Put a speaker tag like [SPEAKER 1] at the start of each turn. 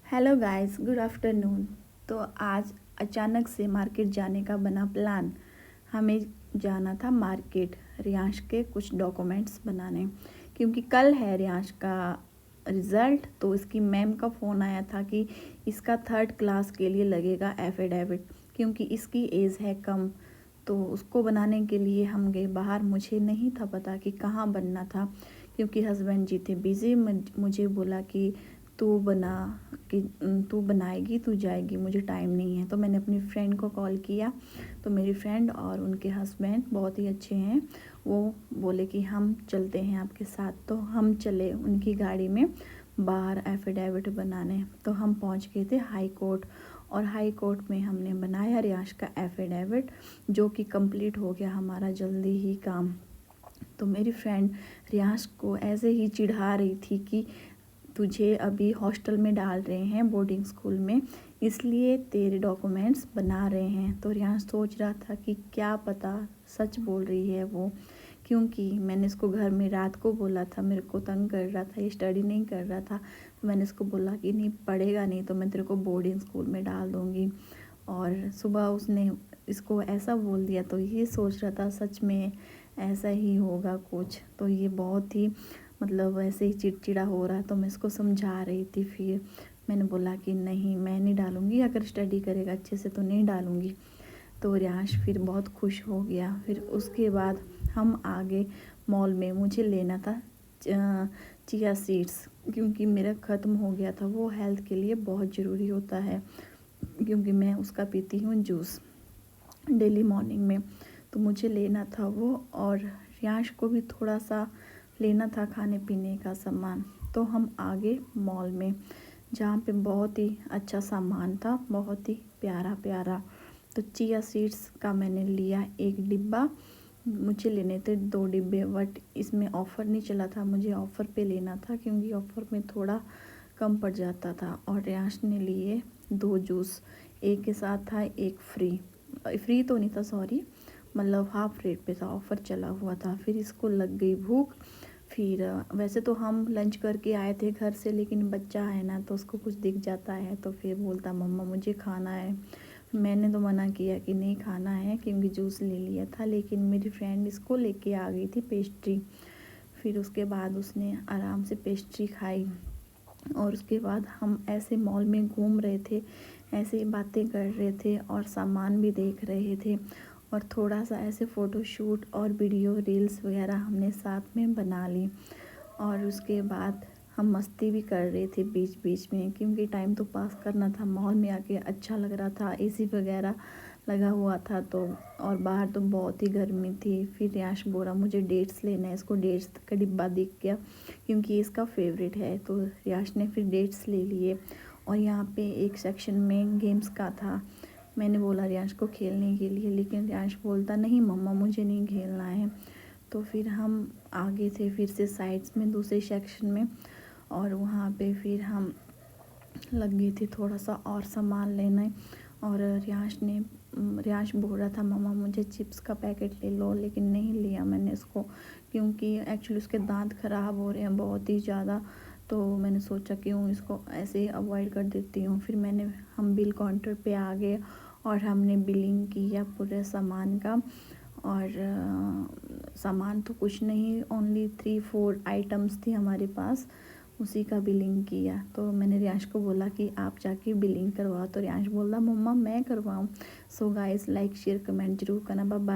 [SPEAKER 1] Hello guys, good afternoon. तो आज अचानक से मार्केट जाने का बना प्लान। हमें जाना था मार्केट रियांश के कुछ डॉक्यूमेंट्स बनाने, क्योंकि कल है रियांश का रिज़ल्ट। तो इसकी मैम का फ़ोन आया था कि इसका 3rd क्लास के लिए लगेगा एफिडेविट, क्योंकि इसकी एज है कम। तो उसको बनाने के लिए हम गए बाहर। मुझे नहीं था पता कि कहाँ बनना था, क्योंकि हस्बैंड जी थे बिज़ी। मुझे बोला कि तू बना कि तू बनाएगी, तू जाएगी, मुझे टाइम नहीं है। तो मैंने अपनी फ्रेंड को कॉल किया। तो मेरी फ्रेंड और उनके हस्बैंड बहुत ही अच्छे हैं, वो बोले कि हम चलते हैं आपके साथ। तो हम चले उनकी गाड़ी में बाहर एफिडेविट बनाने। तो हम पहुंच गए थे हाई कोर्ट, और हाई कोर्ट में हमने बनाया रियांश का एफिडेविट, जो कि कंप्लीट हो गया हमारा जल्दी ही काम। तो मेरी फ्रेंड रियांश को ऐसे ही चिढ़ा रही थी कि तुझे अभी हॉस्टल में डाल रहे हैं, बोर्डिंग स्कूल में, इसलिए तेरे डॉक्यूमेंट्स बना रहे हैं। तो रियांश सोच रहा था कि क्या पता सच बोल रही है वो, क्योंकि मैंने इसको घर में रात को बोला था, मेरे को तंग कर रहा था, ये स्टडी नहीं कर रहा था। तो मैंने इसको बोला कि नहीं पढ़ेगा नहीं तो मैं तेरे को बोर्डिंग स्कूल में डाल दूँगी। और सुबह उसने इसको ऐसा बोल दिया, तो ये सोच रहा था सच में ऐसा ही होगा कुछ। तो ये बहुत ही मतलब ऐसे ही चिड़चिड़ा हो रहा। तो मैं इसको समझा रही थी। फिर मैंने बोला कि नहीं, मैं नहीं डालूँगी, अगर स्टडी करेगा अच्छे से तो नहीं डालूँगी। तो रियांश फिर बहुत खुश हो गया। फिर उसके बाद हम आगे मॉल में, मुझे लेना था चिया सीड्स, क्योंकि मेरा ख़त्म हो गया था। वो हेल्थ के लिए बहुत ज़रूरी होता है, क्योंकि मैं उसका पीती हूँ जूस डेली मॉर्निंग में। तो मुझे लेना था वो, और रियांश को भी थोड़ा सा लेना था खाने पीने का सामान। तो हम आगे मॉल में, जहाँ पे बहुत ही अच्छा सामान था, बहुत ही प्यारा प्यारा। तो चिया सीड्स का मैंने लिया 1 डिब्बा। मुझे लेने थे 2 डिब्बे, बट इसमें ऑफ़र नहीं चला था, मुझे ऑफ़र पे लेना था, क्योंकि ऑफ़र में थोड़ा कम पड़ जाता था। और रियांश ने लिए 2 जूस, एक के साथ था एक फ्री तो नहीं था, सॉरी, मतलब हाफ रेट पे था, ऑफ़र चला हुआ था। फिर इसको लग गई भूख। फिर वैसे तो हम लंच करके आए थे घर से, लेकिन बच्चा है ना, तो उसको कुछ दिख जाता है, तो फिर बोलता मम्मा मुझे खाना है। मैंने तो मना किया कि नहीं खाना है, क्योंकि जूस ले लिया था। लेकिन मेरी फ्रेंड इसको लेके आ गई थी पेस्ट्री। फिर उसके बाद उसने आराम से पेस्ट्री खाई। और उसके बाद हम ऐसे मॉल में घूम रहे थे, ऐसे बातें कर रहे थे और सामान भी देख रहे थे, और थोड़ा सा ऐसे फ़ोटोशूट और वीडियो रील्स वगैरह हमने साथ में बना ली। और उसके बाद हम मस्ती भी कर रहे थे बीच बीच में, क्योंकि टाइम तो पास करना था। मॉल में आके अच्छा लग रहा था, एसी वगैरह लगा हुआ था। तो और बाहर तो बहुत ही गर्मी थी। फिर रियांश बोला मुझे डेट्स लेना है, इसको डेट्स का डिब्बा दिख गया, क्योंकि ये इसका फेवरेट है। तो रियांश ने फिर डेट्स ले लिए। और यहाँ पे एक सेक्शन में गेम्स का था। मैंने बोला रियांश को खेलने के लिए, लेकिन रियांश बोलता नहीं मम्मा मुझे नहीं खेलना है। तो फिर हम आगे थे फिर से साइड्स में, दूसरे सेक्शन में, और वहाँ पे फिर हम लग गई थी थोड़ा सा और सामान लेने। और रियांश बोल रहा था मम्मा मुझे चिप्स का पैकेट ले लो, लेकिन नहीं लिया मैंने इसको, क्योंकि एक्चुअली उसके दांत ख़राब हो रहे हैं बहुत ही ज़्यादा। तो मैंने सोचा क्यों इसको ऐसे ही अवॉइड कर देती हूँ। फिर हम बिल काउंटर पे आ गए, और हमने बिलिंग किया पूरे सामान का। और सामान तो कुछ नहीं, ओनली 3-4 आइटम्स थी हमारे पास, उसी का बिलिंग किया। तो मैंने रियांश को बोला कि आप जाके बिलिंग करवाओ। तो रियांश बोला मम्मा मैं करवाऊँ। So guys, like share comment जरूर करना। Bye bye.